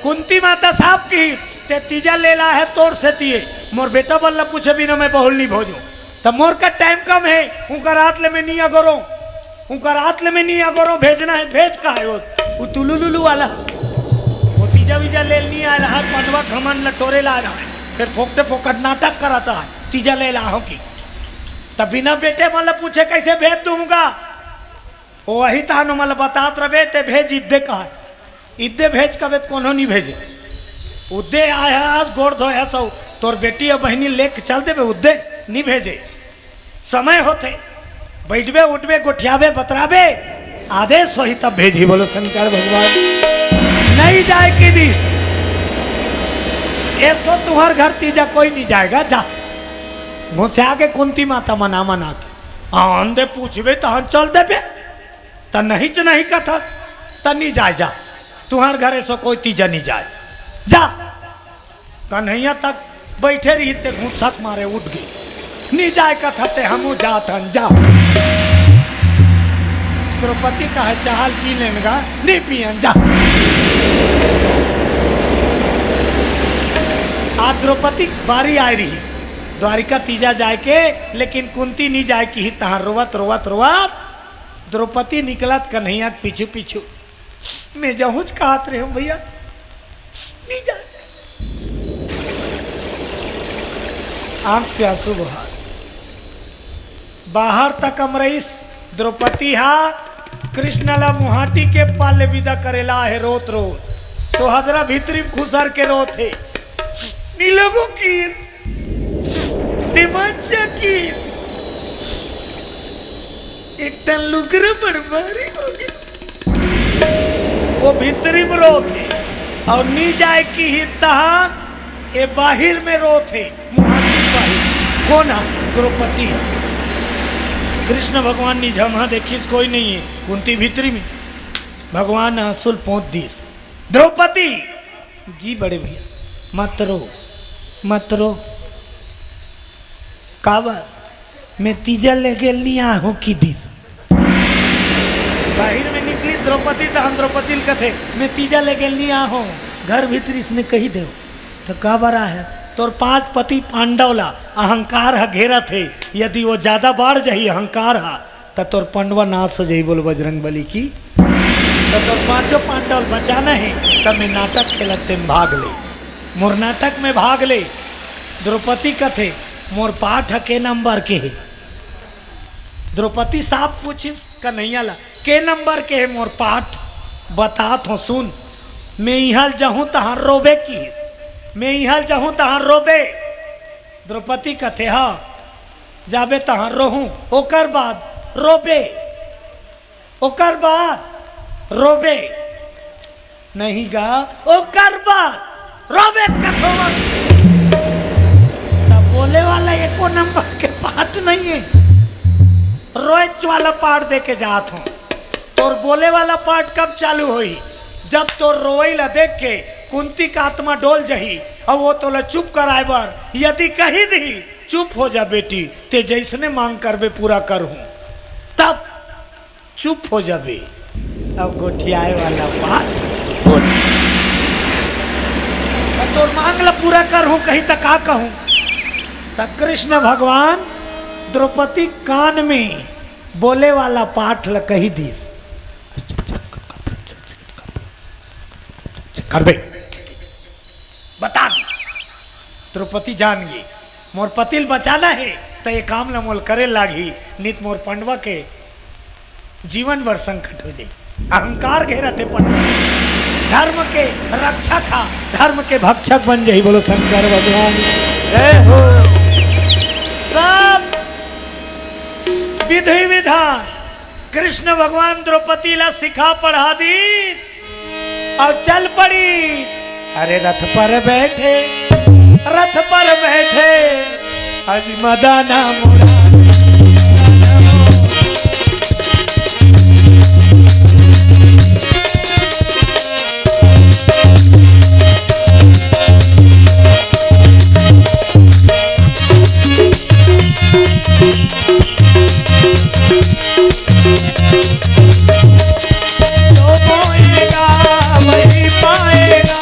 कुंती माता साहब की ते तीजा ले ला है तोड़ से तिए मोर बेटा बल्ला पूछे बिना मैं बहुल नहीं भोजू तब मोर का टाइम कम है उनका रात ले में नहीं अगरो उनका रात ले में नहीं अगरो भेजना है भेज का है वो तुलुलुलु वाला वो तीजा वीजा ले नहीं आ रहा पंडवा घमन लटोरे ला रहा है फिर फोकते फोकट नाटक कराता है तीजा ले लाओ की तब बिना बेटे मतलब पूछे कैसे भेज दूंगा वो वही तानो मतलब बतात रहे ते भेज इद्दे का है इद्दे भेज कबे कोनो नहीं भेजे उद्दे आया आज गोड़ धोया सौ तोर बेटी और बहनी लेके चल देवे उद्दे नहीं भेजे समय होते बैठबे उठबे गोठियाबे बतराबे आदेश वही तब भेजी बोलो शंकर भगवान नहीं जाए कि दी ऐसो तुम्हार घर तीजा कोई नहीं जाएगा जा मुझसे आगे कुंती माता मना मना के आंधे पूछबे तो हम चल देबे तो नहीं च नहीं कथा तो नहीं जाए जा तुम्हार घर ऐसा कोई तीजा नहीं जाए जा कन्हैया तक बैठे रही ते घूसक मारे उठ गई नहीं जाए कथा ते हम जात हन जा द्रौपदी का है चाहल पी लेगा नहीं पियन जा आज द्रौपदी बारी आ रही द्वारिका तीजा जाए के लेकिन कुंती नहीं जाए कि तहां रोवत रोवत रोवत द्रौपदी निकलत कन्हैया पीछू पीछू मैं जहूज कहत रहे हूँ भैया नहीं जा आंख से आंसू बहा बाहर तक अमरीश द्रौपदी हा कृष्णला मुहाटी के पाले विदा करेला है रोत रोत सोहदरा भीतरी खुसर के रोत है नीलोगों की दिमाग की एक टन लुकर बर्बारी हो गई वो भीतरी में रो थे और नी जाए की ही तहां ये बाहिर में रो थे मुहाती बाहिर कौन है द्रौपदी है कृष्ण भगवान ने जमा देखी कोई नहीं है कुंती भीतरी में भगवान हंसुल पहुंच दीस द्रौपदी जी बड़े भैया मत रो काबर मैं तीजा ले गेल नहीं आहू की दीस बाहर में निकली द्रौपदी तो हम द्रौपदी कथे मैं तीजा ले गेल नहीं आहू घर भीतर इसने कही दे तो का बरा है तोर 5 पति पांडवला अहंकार है घेरा थे यदि वो ज्यादा बढ़ जाही अहंकार है तो तोर पांडवा नाश हो जाही बोल बजरंग बली की तो तोर 5 पांडव बचाना है तब मैं नाटक खेलते में भाग ले मोर नाटक में भाग ले द्रौपदी कथे मोर पाठ के नंबर के है द्रौपदी साहब पूछी कन्हैया ला के नंबर के है मोर पाठ बतात हो सुन मैं यहाँ जाऊँ तहां रोबे की मैं यहाँ जाऊँ तहां रोबे द्रौपदी कथे हाँ जाबे तहां रोहूँ ओकर बाद रोबे नहीं गा ओकर बाद रोबे कथोवा तब बोले वाला एको नंबर के पाठ नहीं है रोज वाला पाठ दे के जात हूँ और बोले वाला पाठ कब चालू हुई जब तो रोइला देख के कुंती का आत्मा डोल जही और वो तो चुप कराए बार यदि कही दी चुप हो जा बेटी ते जैसने मांग करबे पूरा करूँ तब चुप हो जाबे अब गोठियाए वाला पाठ तो मांग ला पूरा करूँ कहीं तक का कहूँ तब कृष्ण भगवान द्रौपदी कान में बोले वाला पाठ ल कही दी करबे बता दी द्रौपदी जान गई मोर पतिल बचाना है तो ये काम ल मोल करे लागी नित मोर पंडवा के जीवन भर संकट हो जाए अहंकार घेरा थे पंडवा धर्म के रक्षक हा धर्म के भक्षक बन जाई बोलो शंकर भगवान जय हो सब विधि विधान कृष्ण भगवान द्रौपदी ला सिखा पढ़ा दी और चल पड़ी अरे रथ पर बैठे आज मदाना मुरारी जो बोएगा वही पाएगा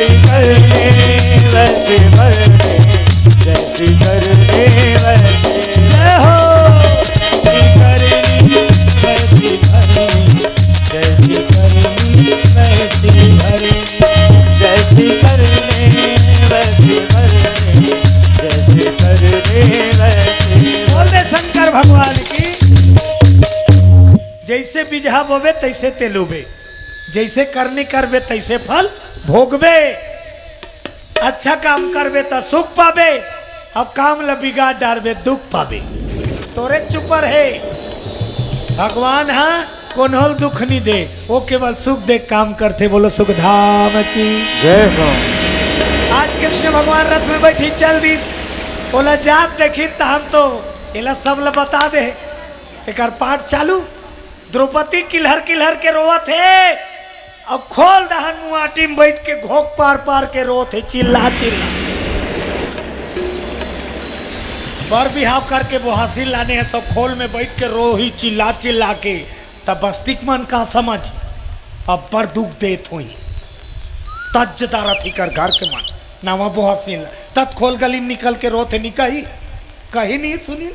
वैसे करने जैसे करने वैसे जय हो। करनी वैसी भरनी जैसी करनी वैसी भरनी जैसी करने वैसी भरनी जैसे करने वैसे बोले शंकर भगवान की। जैसे बिजहा बोबे तैसे तेलुबे, जैसे करनी करबे तैसे फल भोगबे। अच्छा काम करबे तो सुख पाबे, अब काम ला बिगाड़ डालबे दुख पाबे। तोरे चुपर है भगवान, हाँ कोनहोल दुख नहीं दे, वो केवल सुख दे काम करते। बोलो सुख धाम की जय हो। आज कृष्ण भगवान रथ में बैठी चल दी, बोला जात देखी तो हम तो एला सब ला बता दे। एक पाठ चालू, द्रौपदी किलहर किलहर के रोवत है, अब खोल दहन मुआटी में बैठ के घोक पार पार के रोत है, चिल्ला चिल्ला। बर बिहाव करके वो हासिल लाने हैं, सब खोल में बैठ के रो ही चिल्ला चिल्ला के। तब बस्तिक मन का समझ अब पर दुख देत हुई, तज्जदारा थी कर घर के मन नावा वो हासिल तत् खोल गली में निकल के रोते निकाही कहीं नहीं सुनी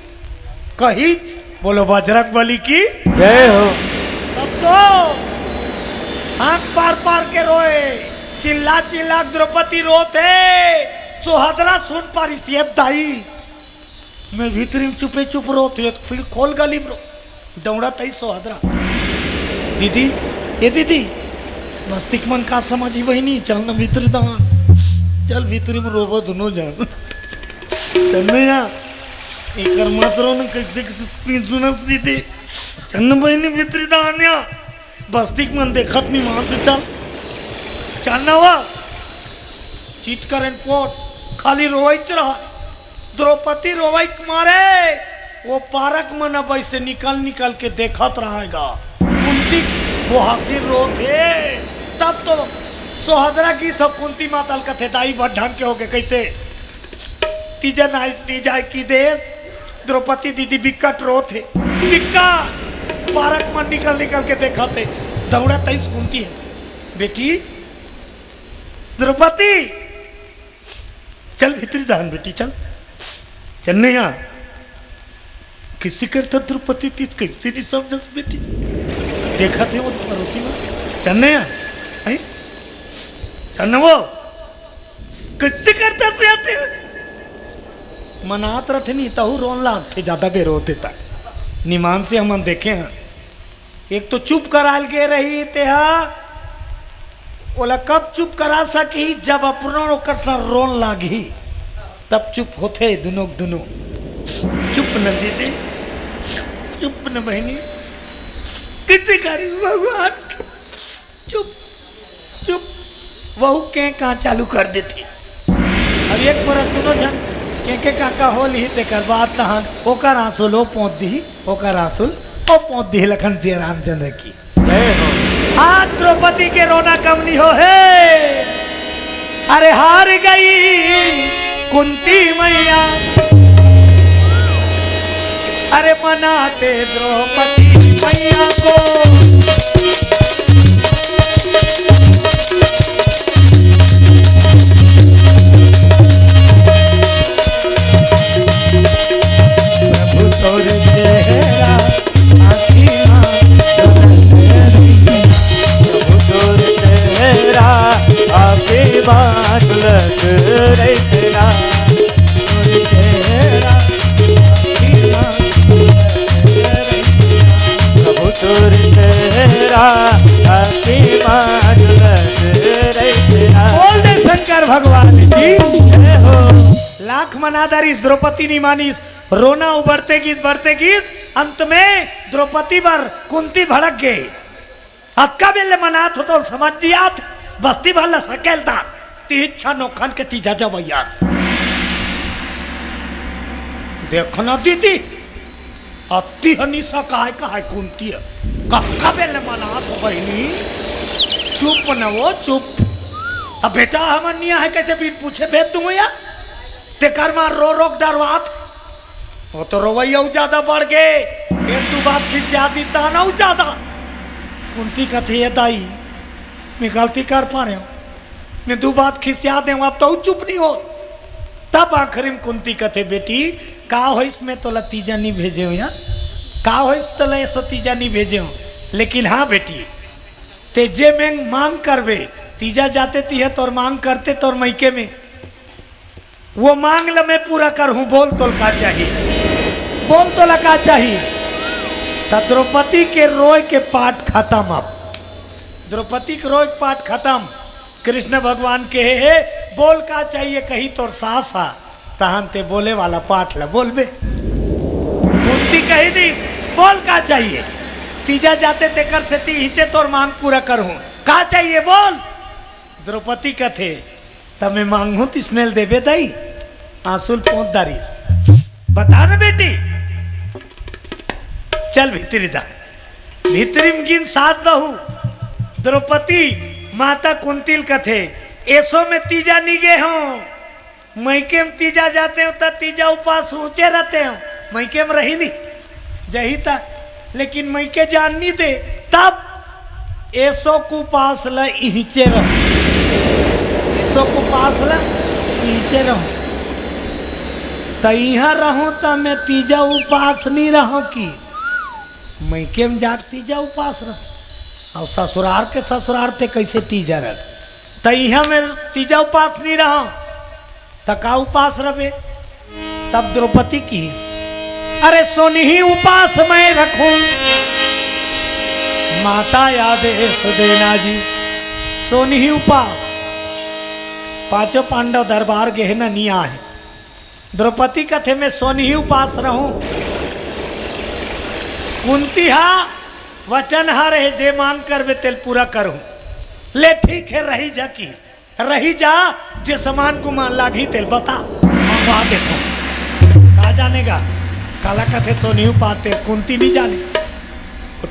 कहीं। बोलो बजरंग बली की जय हो। तब तो आंख पार पार के रोए, चिल्ला चिल्ला द्रौपदी रोते। सुहदरा सुन पारी थी दाई, मैं भीतरी में चुपे चुप रोते, फिर खोल गली में दौड़ा तई सुहदरा, दीदी ये दीदी मस्तिक मन का समझ ही वही नहीं, चल ना भीतरी दान, चल भीतरी में रोबो दोनों जान चल यहाँ एक मात्रों ने कैसे सुनस दीदी चन्न बहनी भीतरी दान्या बस्तिक मन देखत नहीं मान से चल चलना हुआ चीट कर पोट खाली रोइच रहा। द्रौपदी रोइच मारे, वो पारक मन अब ऐसे निकल निकल के देखत रहेगा। कुंती वो हासिल रोते, तब तो सोहदरा की सब कुंती मातल कथे दाई बढ़ के होके कैसे तीजा नाई तीजा की देश द्रौपदी दीदी बिकट रो थे, बिक्का पारक में निकल निकल के देखा थे, दौड़ा तई कुंती है, बेटी द्रौपदी चल भीतरी दान बेटी चल चलने यहाँ किसी करता द्रौपदी तीस कैसे नहीं समझ बेटी देखा थे वो पड़ोसी में चलने यहाँ चलने वो कैसे करता से आते मनात रहे नहीं तहु रोन लाग थे ज्यादा बेर होते तक निमान से हम देखे हैं। एक तो चुप कराल के रही ते बोला कब चुप करा सकी जब अपनों कर सा रोन लागी तब चुप होते दुनों दुनों। चुप न दीदी चुप न बहनी किसी करी भगवान चुप चुप वहू के कहाँ चालू कर देती। अब एक बार दोनों जन के काका होल ही तेकर बात तहन ओकर आंसू लो पहुंच दी ओकर आंसू ओ पहुंच दी लखन सिंह रामचंद्र की आज द्रौपदी के रोना कम नहीं हो है। अरे हार गई कुंती मैया, अरे मनाते द्रौपदी मैया को प्रभु तोर चेहरा आसीना प्रभु तोर चेहरा आशीर्वाद लग रे तेरा तोर चेहरा आसीना प्रभु तोर चेहरा आशीर्वाद लग रे तेरा। बोल दे शंकर भगवान की जय हो। लाख मनादारिस द्रौपदी नहीं मानिस, रोना उबरते गीत अंत में द्रौपदी पर कुंती भड़क गए। अक्का बेले मनात हो तो समझ दिया बस्ती भला सकेलता ती इच्छा नोखन के तीजा जवैया देखना दीदी अति हनीसा कहा कुंती है कक्का बेले मनात हो बहनी चुप न वो चुप। अब बेटा हमन निया है कैसे भी पूछे भेद दूँ या ते कर मार रो रोक डरवात वो तो रोवैया ज्यादा बढ़ गए एक दो बात की ज्यादा ताना ज्यादा कुंती कथे ये दाई मैं गलती कर पा रहा हूँ मैं दो बात खिसिया दे आप तो चुप नहीं हो। तब आखिरी में कुंती कथे बेटी का हो इसमें तो तीजा नहीं भेजे हो यहाँ, का हो इस तो ऐसा तीजा नहीं भेजे हो, लेकिन हाँ बेटी ते जे में मांग करवे तीजा जाते ती है तोर मांग करते तोर मैके में वो मांग ल मैं पूरा कर हूँ। बोल तोल का चाहिए, बोल तोला का चाहिए। तब द्रौपदी के रोय के पाठ खत्म। अब द्रौपदी के रोय पाठ खत्म। कृष्ण भगवान के हे बोल का चाहिए कही तोर सास हा तहन ते बोले वाला पाठ ल बोल बे। कुंती कही दिस बोल का चाहिए, तीजा जाते ते कर से ती हिचे तोर मांग पूरा करूँ, का चाहिए बोल। द्रौपदी कथे तब मैं मांगू तिसने देवे दई आंसुल पोत दारिस बता न बेटी। चल भीतरी दा भीतरी में गिन 7 बहू। द्रौपदी माता कुंतिल कथे ऐसो में तीजा निगे हो मैके में तीजा जाते हो तब तीजा उपास ऊंचे रहते हो, मैके में रही नहीं जही था, लेकिन मैके जान नहीं दे तब ऐसो को पास ल इहिचे रहो, ऐसो को पास ल इहिचे रहो। तो यहाँ रहूँ तो मैं तीजा उपास नहीं रहो की मैके में जाग तीजा उपास रहो और ससुरार के ससुरार ते कैसे तीजा रह। तो यहाँ में तीजा उपास नहीं रहो तो का उपास रहे। तब द्रौपदी की अरे सोनी ही उपास मैं रखूं माता आदेश देना जी। सोनी ही उपास 5 पांडव दरबार गहना निया है। द्रौपदी कथे में सोनी ही उपास रहूं। कुंती हा वचन हा रहे जे मान करवे तेल पूरा करूं। ले ठीक है रही जा की रही जा जे समान को मान लागी तेल बता मंगवा देता कहा जानेगा। काला कथे तो नहीं पाते कुंती नहीं जाने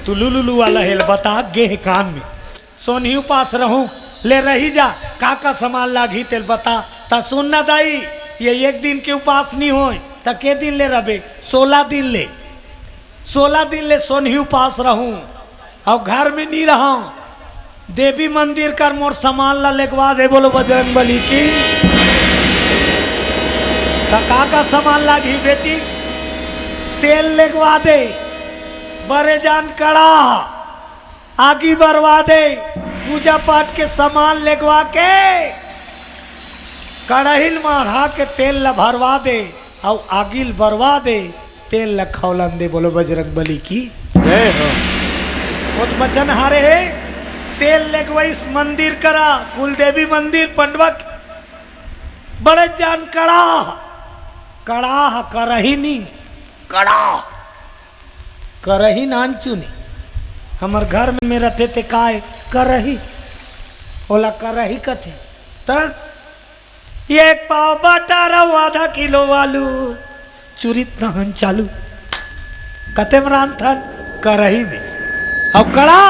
तुलुलुलु वाला हेल बता गे कान में सोनी उपास रहूं। ले रही जा का समान लागी तेल बता ता सुनना दाई ये एक दिन के उपास नहीं हो ता के दिन ले रबे 16 दिन ले 16 दिन ले सोनी उपास रहूं और घर में नहीं रहूं। देवी मंदिर कर मोर सामान ला लेगवा दे बोलो बजरंग बली की। का सामान लागी बेटी तेल लेगवा दे, बड़े जान कड़ा आगी बरवा दे, पूजा पाठ के सामान लेगवा के कड़हिल माढ़ा के तेल ला भरवा दे और आगिल बरवा दे, तेल ला खौलन दे बोलो बजरंग बली की जय हो। वो तो बचन हारे है तेल लेगवाइस मंदिर करा कुलदेवी मंदिर पंडवक बड़े जान कड़ा कड़ा करही नहीं कड़ा करही नान चुनी हमार घर में मेरा थे काय करही ओला करही कथे त एक पाव बाटा रहो आधा किलो वालू चूरित नहन चालू कते मरान था करही में अब कड़ा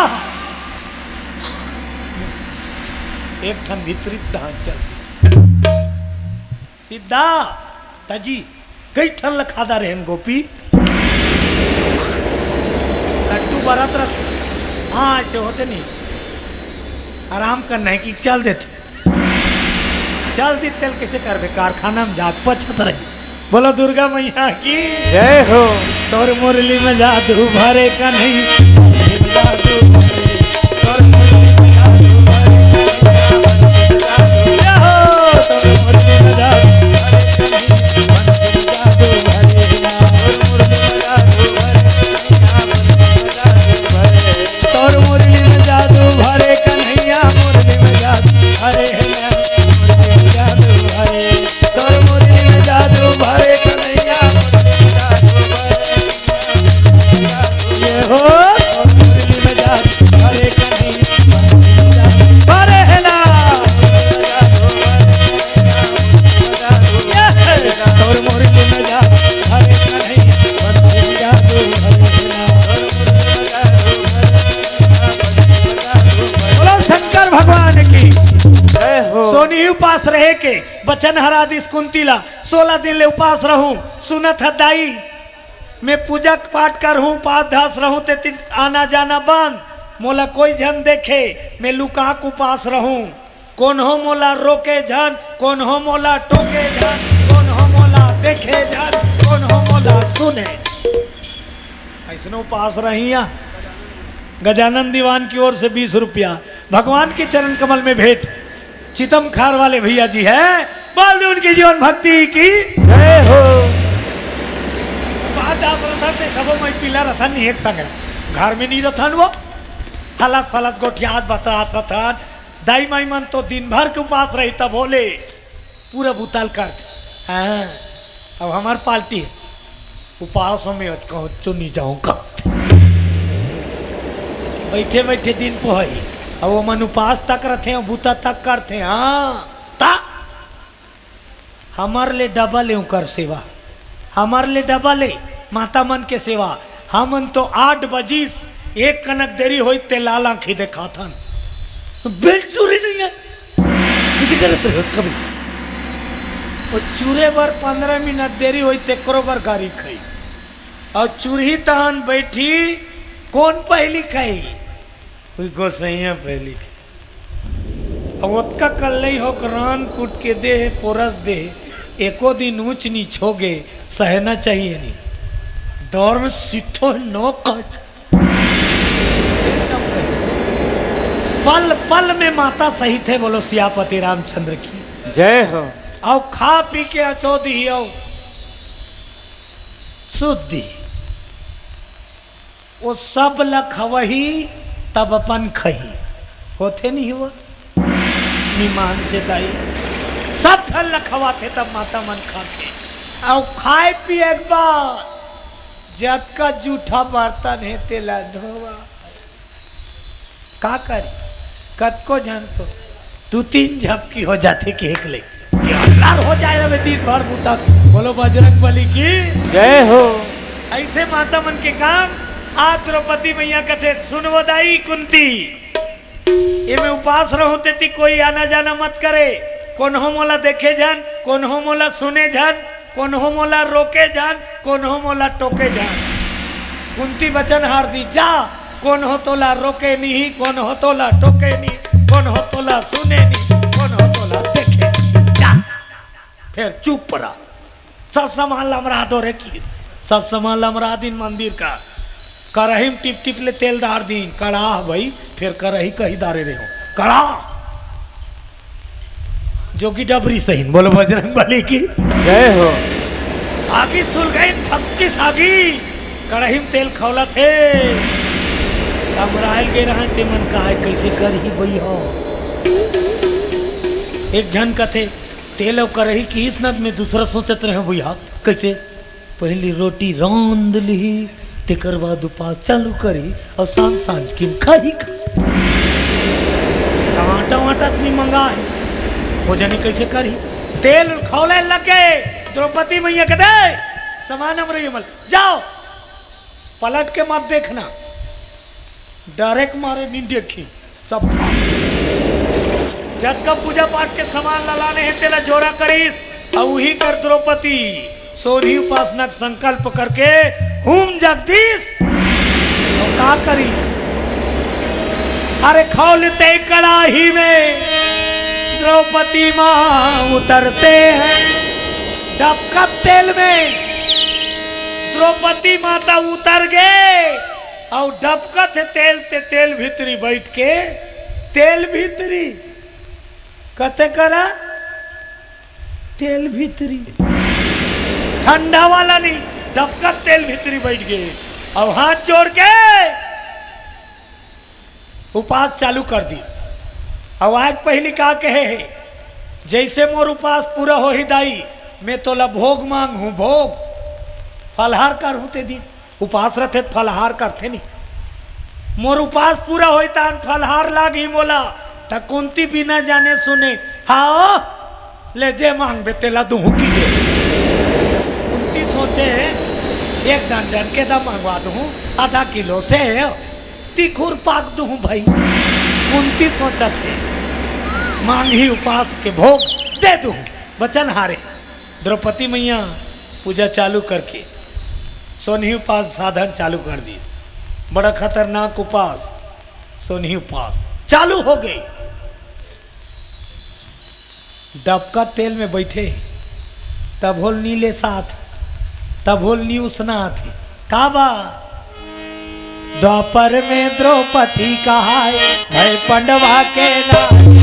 एक ठन भीतरी दहन चल सीधा तजी कई ठन लखादा रहन गोपी लड्डू बरत रख हाँ ऐसे होते नहीं आराम करना है कि चल देते चल दी तेल कैसे कर बे कारखाना में जाग पछत रही बोलो दुर्गा मैया की जय हो। तोर मुरली में जादू भरे का नहीं और मुरली में जादू भरे कन्हैया मुरली में जादू भरे जादू भरे और मुरली में जादू भरे कन्हैया ये हो और मुरली में जादू भरे कन्हैया भरे है ना और मुरली में जादू भरे कन्हैया जादू शंकर भगवान की सोनी उपास रहे के बचन हरा दिस कुंतीला 16 दिन ले उपास रहूं सुनत हदाई मैं पूजा पाठ कर हूँ पाठ धास रहूं ते आना जाना बंद मोला कोई जन देखे मैं लुका उपास रहूं कौन हो मोला रोके जान, कौन हो मोला टोके जान, कौन हो मोला देखे जान, कौन हो मोला सुने। ऐसनो पास रहिया। गजानन दीवान की ओर से 20 रुपया भगवान के चरण कमल में भेंट। चितम खार वाले भैया जी है, बोल दो उनकी जीवन भक्ति की जय हो। सबो मैं पीला रथन नहीं एक संग घर में नहीं रथन वो फलस फलस गोठियात बतरात रथन। दाई माई मन तो दिन भर के उपास रही तब बोले पूरा भूताल कर। हाँ अब हमार पार्टी है उपास में कहूँ चुनी जाऊंगा बैठे बैठे दिन पोहई। अब वो मन उपास तक रथे भूता तक करते। हाँ ता हमार ले डबल है कर सेवा, हमार ले डबल है माता मन के सेवा। हमन तो 8 बजीस एक कनक देरी होई ते लाल आंखी देखा था बेल चूरी नहीं है किसी करते हो कभी। और चूरे बर 15 मिनट देरी होई ते करोबर गाड़ी खाई और चूरही तहन बैठी कौन पहली खाई कोई गोसैया पहली खाई। अब ओतका कल नहीं हो रान कूट के दे पोरस दे एको दिन ऊंच नीच हो गए सहना चाहिए नहीं। दौर में सिद्धो नो कट पल पल में माता सही थे बोलो सियापति रामचंद्र की जय हो। आओ खा पी के अचोदी आओ शुद्धि वो सब लखवही तब अपन खही होते नहीं हुआ निमान से दाई सब छल लखवा थे तब माता मन खाते। आओ खाए पी एक बार जब का जूठा बर्तन है तेला धोवा का करी कद को जान तो 2-3 झपकी हो जाते कि एक ले हो जाए रहे दिन भर बुता। बोलो बजरंग बली की जय हो। ऐसे माता मन के काम। आज द्रौपदी मैया कहते सुनवो दाई कुंती ये में उपास रहो ते कोई आना जाना मत करे। कौन हो मोला देखे जान, कौन हो मोला सुने जान, कौन हो मोला रोके जान, कौन हो मोला टोके जान। कुंती बचन हार दी जा कौन हो तोला रोके नहीं, कौन हो तोला टोके नहीं, कौन हो तोला सुने नहीं, कौन हो तोला देखे जा। फिर चुप रहा सब सामान लमरा दो रे की सब सामान लमरा दिन मंदिर का करही में टिप टिप ले तेल डार दिन कड़ाह भाई फिर करही कही दारे रहे हो कड़ाह जोगी डबरी सही। बोलो बजरंग बली की जय हो। आगी सुल गई भक्ति सागी कड़ही में तेल खौला थे अमराइल गए रहा ते मन का है कैसे कर ही भई हो। एक जन कथे तेल और करही की इस नद में दूसरा सोचत रहे भैया कैसे पहली रोटी रौंद ली तेकर बाद उपास चालू करी और सांझ सांझ किन खाई टमाटर वमाटर नहीं मंगाए हो जानी कैसे करी तेल खौले लगे। द्रौपदी मैया कहते समान अमर जाओ पलट के मत देखना डायरेक्ट मारे नहीं देखी सब जब का पूजा पाठ के सामान लाने हैं तेला जोरा करीस और वही कर द्रौपदी सोनी उपासना संकल्प करके हुम जगदीश तो का करी अरे खौलते कड़ाही में द्रौपदी माँ उतरते हैं डबकत तेल में द्रौपदी माता उतर गए और डबकत तेल ते तेल भीतरी बैठ के तेल भीतरी कते करा तेल भीतरी ठंडा वाला नहीं डबकत तेल भीतरी बैठ गए और हाथ जोड़ के उपास चालू कर दी। अब आज पहली का कहे है जैसे मोर उपास पूरा हो ही दाई मैं तोला भोग मांग हूं भोग फलहार कर हूं ते दिन उपास रहते फलहार करते नहीं मोर उपास पूरा हो तान फलहार लाग ही मोला त कुंती बिना जाने सुने हाँ ले जे मांग बे तेला दूं की दे। कुंती सोचे एक डंडन के दम मंगवा दूं आधा किलो से तिखुर पाक दूं भाई। कुंती सोचा थे मांग ही उपास के भोग दे दूं बचन हारे। द्रौपदी मैया पूजा चालू करके सोनी उपास साधन चालू कर दी। बड़ा खतरनाक उपास सोनी उपास चालू हो गई। डबका तेल में बैठे तब होल नीले साथ तब होल नी उसनाथ का बा द्वापर में द्रौपदी कहाय भय पंडवा के नारी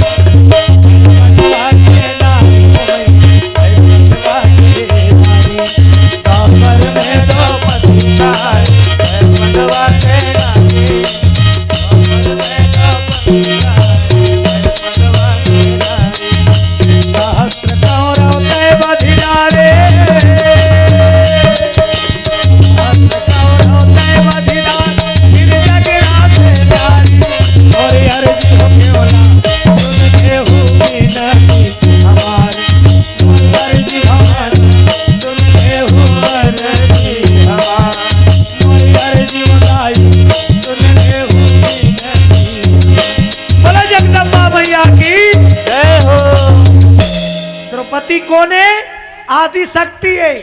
पंडवा के नारी भय पंडवा के नारी द्वापर में द्रौपदी कहाय भय पंडवा के नारी द्वापर में द्रौपदी कहाय भय पंडवा के नारी सहस्त्र कौरव तय बधिरारे द्रौपदी कौन है? आदि शक्ति है।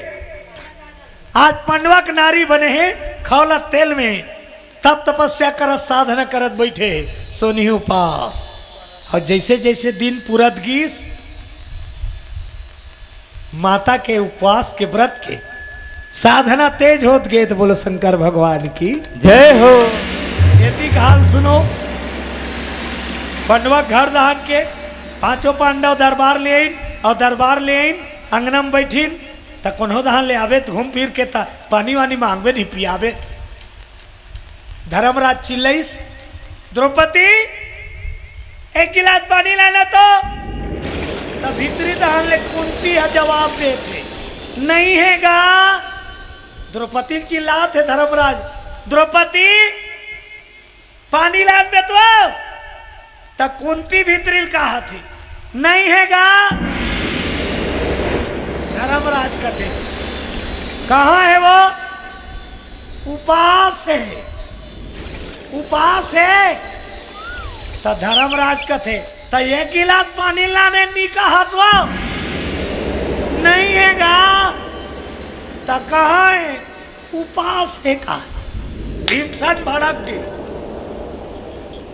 आज पंडवा के नारी बने हैं खौला तेल में तब तपस्या करत साधना करत बैठे सोनी उपास और जैसे जैसे दिन पूरत गीस माता के उपवास के व्रत के साधना तेज होत गए तो बोलो शंकर भगवान की जय हो। यदि हाल सुनो पंडवा घर दहन के पांचों पांडव दरबार ले आइन और दरबार ले आइन अंगना में बैठीन त कोनो दहन ले आवे तो घूम फिर के ता पानी वानी मांगवे नहीं पियावे। धर्मराज चिल्लाइस द्रौपदी एक गिलास पानी लाना तो भीतरी दहन ले कुंती है जवाब देते नहीं है गा। द्रौपदी चिल्लात है धर्मराज द्रौपदी पानी लान में तो कुंती भीतरी कहा थी नहीं है गा। धर्मराज कहते कहाँ है वो? उपास है उपास है। तो धर्मराज कहते तो एक गिलास पानी लाने नहीं कहा तो नहीं है गा। तो कहाँ है? उपास है कहा। भीमसेन भड़क गए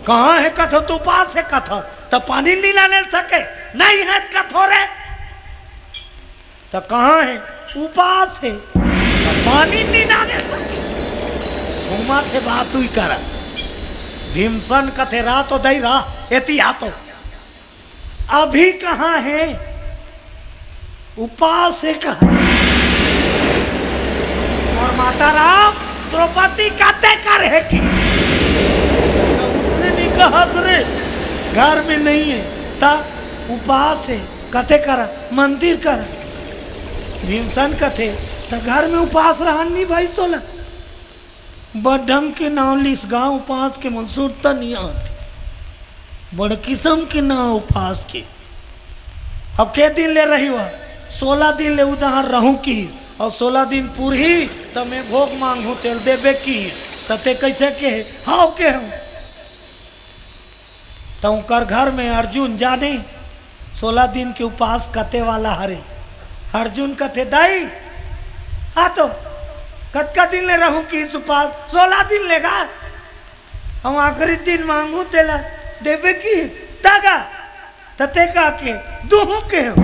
कहाँ है कथो तो उपास है कथो तो पानी नहीं लाने सके नहीं है कथो रे तो कहाँ है? उपास है तो पानी नहीं लाने सके घुमा से बात हुई कर भीमसेन कथे रात तो दई रहा एती आतो अभी कहाँ है? उपास है कहा। और माता राम द्रौपदी कहते कर है कि उसने नहीं कहा रे घर में नहीं है ता उपास है कथे कर मंदिर कर। भीमसेन कथे तो घर में उपास रहा नहीं भाई सोला बढंग के नाव लिस गाँव उपास के मंसूर तो नहीं आते बड़ किस्म के नाव उपास के। अब के दिन ले रही हुआ 16 दिन ले उधर रहूं की और 16 दिन पूरी तो मैं भोग मांगू तेल देवे की तते कैसे के हाउ के हूँ तो कर घर में अर्जुन जाने 16 दिन के उपास कते वाला हरे अर्जुन कथे दाई हाँ तो कत दिन ले रहूं कि उपास 16 दिन लेगा हम आखिरी दिन मांगू तेला देवे की दागा तते का के दूहू के हो।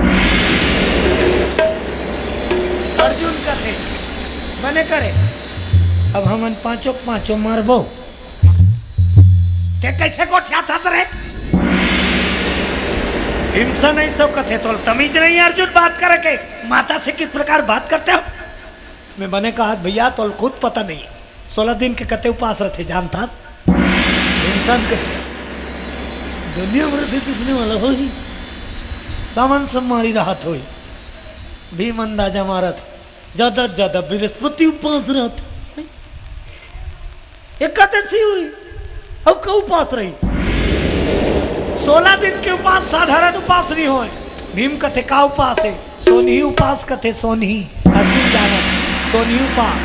अर्जुन कथे मने करे अब हमन पांचों मारबो ते कैसे को छाता रहे। भीमसेन नहीं सब कथे तो तमीज नहीं अर्जुन बात करे के माता से किस प्रकार बात करते हो। मैं बने कहा भैया तो खुद पता नहीं 16 दिन के कते उपास रहते जानता भीमसेन कथे दुनिया में किसने वाला हो ही सामान सब मारी राहत हो भीम अंदाजा मारा था ज्यादा बृहस्पति उपास रहता एकादशी हुई अब का उपास रही 16 दिन के उपास साधारण उपास नहीं हो। भीम कथे का उपास है सोनी उपास कथे सोनी अर्जुन जाना सोनी उपास।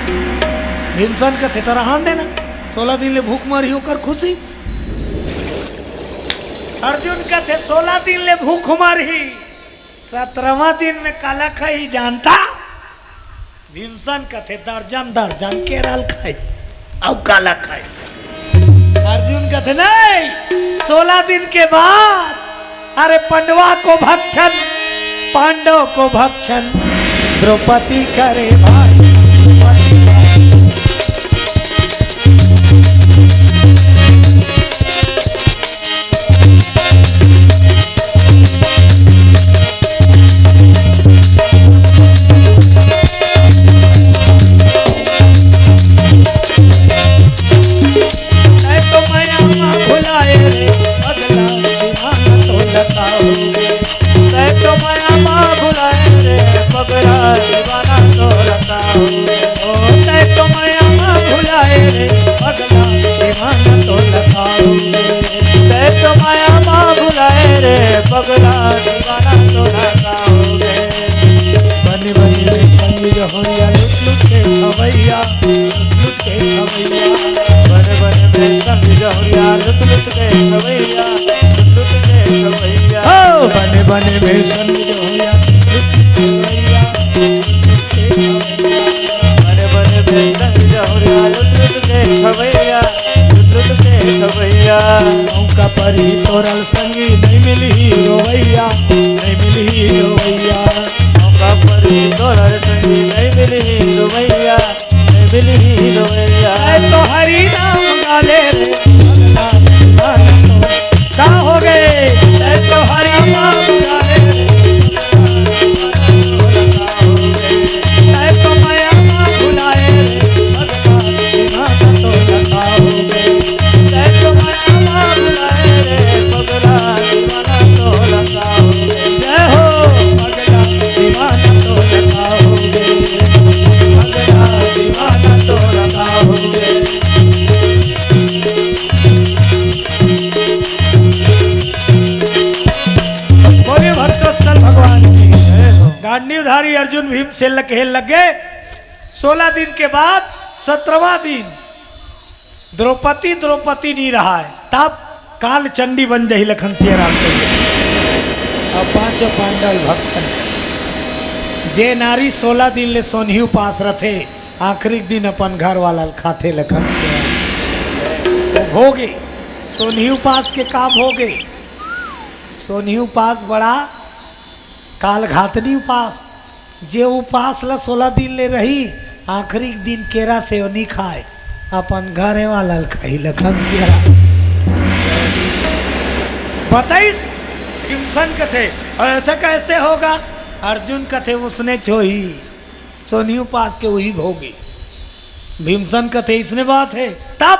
भीमसेन कथे तो रहा देना 16 दिन ले भूख मारी होकर खुशी। अर्जुन कथे 16 दिन ले भूख मारी 17वां दिन में काला खाई जानता। भीमसेन कथे दर्जन केरल खाए अब काला खाए। अर्जुन कथे नहीं 16 दिन के बाद अरे पंडवा को भक्षण पांडव को भक्षण द्रौपदी करे भाई। बने में संग होया बने बने में संग होया लुट के खवैया लुट के खवैया मौका पर ही तोरल संगी नहीं मिली रोवैया नहीं मिली रोवैया मौका पर ही तोरल संगी नहीं मिली रोवैया नहीं मिली रोवैया तो हरि नाम गाले क्या हो गए तो हरि नाम गांडीवधारी अर्जुन भीम से खेल लगे। 16 दिन के बाद 17वां दिन द्रौपदी नहीं रहा है, तब काल चंडी बन जाही लखन सिंह रामचंद्र और 5 पांडव भक्षण। जे नारी 16 दिन ले सोनही उपास रथे आखिरी दिन अपन घर वाला खाते लखन भोगे। सोनही उपास के काम हो गए। सोनही उपास बड़ा काल घातनी उपास। जे उपास ला 16 दिन ले रही आखिरी दिन केरा से नहीं खाए अपन घरे वाला खाई लखन सिया। बताइए भीमसन कथे और ऐसा कैसे होगा। अर्जुन कथे उसने छोही सोनी उपास के वही भोगी। भीमसन कथे इसने बात है तब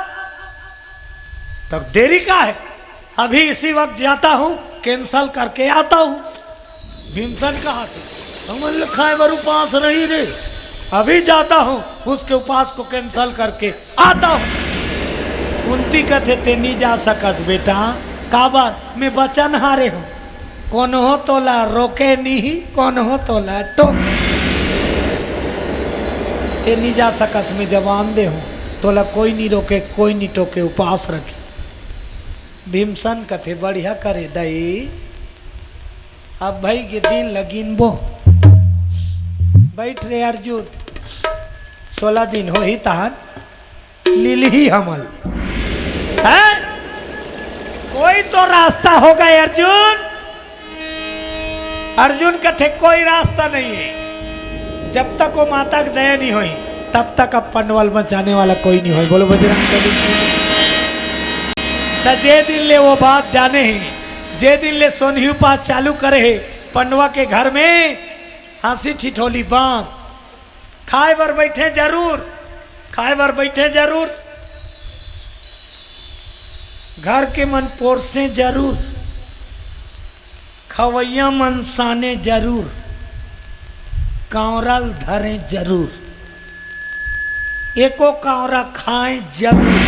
देरी का है, अभी इसी वक्त जाता हूँ कैंसल करके आता हूँ। भीमसन कहा थे खाए बर उपास नहीं रे, अभी जाता हूँ उसके उपास को कैंसल करके आता हूँ। कुंती कथे ते नहीं जा सकत बेटा, काबर मैं बचन हारे हूँ। कौन हो तोला रोके नहीं, कौन हो तोला टोके। ते नहीं जा सकत मैं जवान दे हूँ, तोला कोई नहीं रोके कोई नहीं टोके, उपास रखे। भीमसन कथे बढ़िया करे दई। अब भाई के दिन लगिन बो बैठ रे अर्जुन, 16 दिन हो ही तहन लीली हमल है। कोई तो रास्ता होगा अर्जुन। अर्जुन कथे कोई रास्ता नहीं है। जब तक वो माता की दया नहीं हुई तब तक अब पंडवल बचाने वाला कोई नहीं हो। बोलो बजरंग बली। जे दिन ले वो बात जाने ही, जे दिन ले सोनही उपास चालू करे है पंडवा के घर में हंसी ठिठोली बांध खाए बर बैठे जरूर, खाए बर बैठे जरूर, घर के मन पोरसे जरूर, खवैया मन साने जरूर, कांवरल धरे जरूर, एको कांवरा खाए जरूर,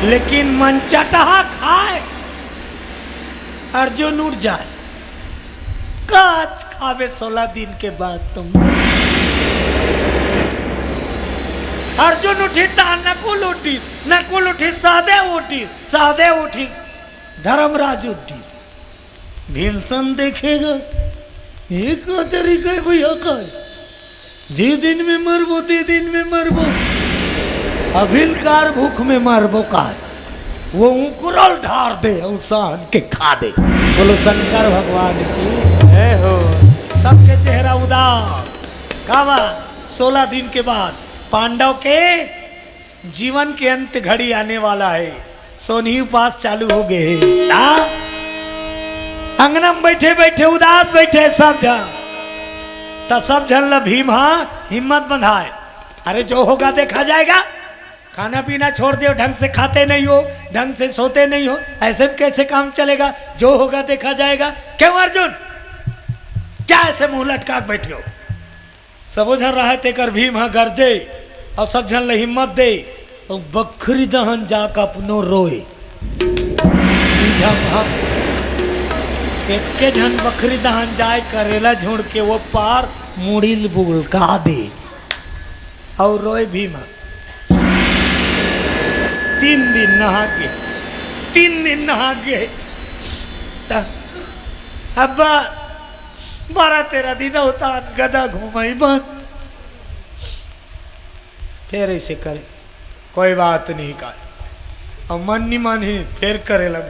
लेकिन मन चटहा खाए अर्जुन उठ जाए। काच खावे 16 दिन के बाद तुम। अर्जुन उठी ता नकुल उठी, नकुल उठी सहदेव उठी, सहदेव उठी धर्मराज उठी। भीमसन देखेगा एक तरीका भैया का, जे दिन में मरबो ते दिन में मरबो, अभिलकार भूख में मरबो का। वो उकुरल ढार दे और सहन के खा दे। बोलो शंकर भगवान की जय हो। सबके चेहरा उदास। कावा 16 दिन के बाद पांडव के जीवन के अंत घड़ी आने वाला है। सोनी उपास चालू हो गए। अंगना में बैठे बैठे उदास बैठे सब जन। तो सब जन ल भीम हिम्मत बंधाए। अरे जो होगा देखा जाएगा। खाना पीना छोड़ दो, ढंग से खाते नहीं हो, ढंग से सोते नहीं हो, ऐसे में कैसे काम चलेगा? जो होगा देखा जाएगा। क्यों अर्जुन, क्या ऐसे मुंह लटका के बैठे हो? सब उधर रहे तेकर भीम गरजे और सब जन ले हिम्मत दे और बखरी दहन जाकर अपनो रोए। एक जन बखरी दहन जाए करेला झुंड के वो पार मुड़िल बुलका दे और रोए भीम। 3 दिन नहा के 3 दिन नहा के अब्बा 12-13 दिन होता गदा घुमाई बन। फिर ऐसे करे कोई बात नहीं का और मन नहीं मानी फिर करे लग।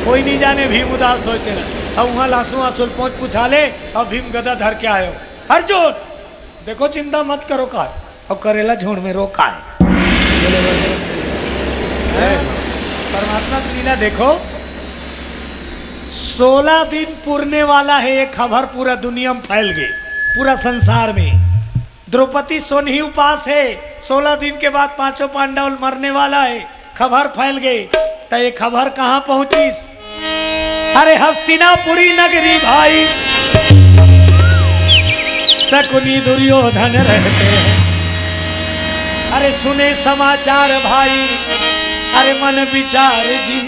कोई नहीं जाने भीम उदास होते रहे। अब वहाँ लासू आंसू पहुँच पूछा ले और भीम गदा धर के आयो। अर्जुन देखो चिंता मत करो का और करेला झोड़ में रोका है। परमात्मा की लीला देखो। 16 दिन पूरने वाला है ये खबर पूरा दुनिया में फैल गई, पूरा संसार में। द्रौपदी सोनी उपास है। 16 दिन के बाद 5 पांडव मरने वाला है। खबर फैल गई। तो ये खबर कहाँ पहुंची? अरे हस्तिनापुरी नगरी भाई शकुनी दुर्योधन रहते हैं। अरे सुने समाचार भाई, अरे मन विचार जी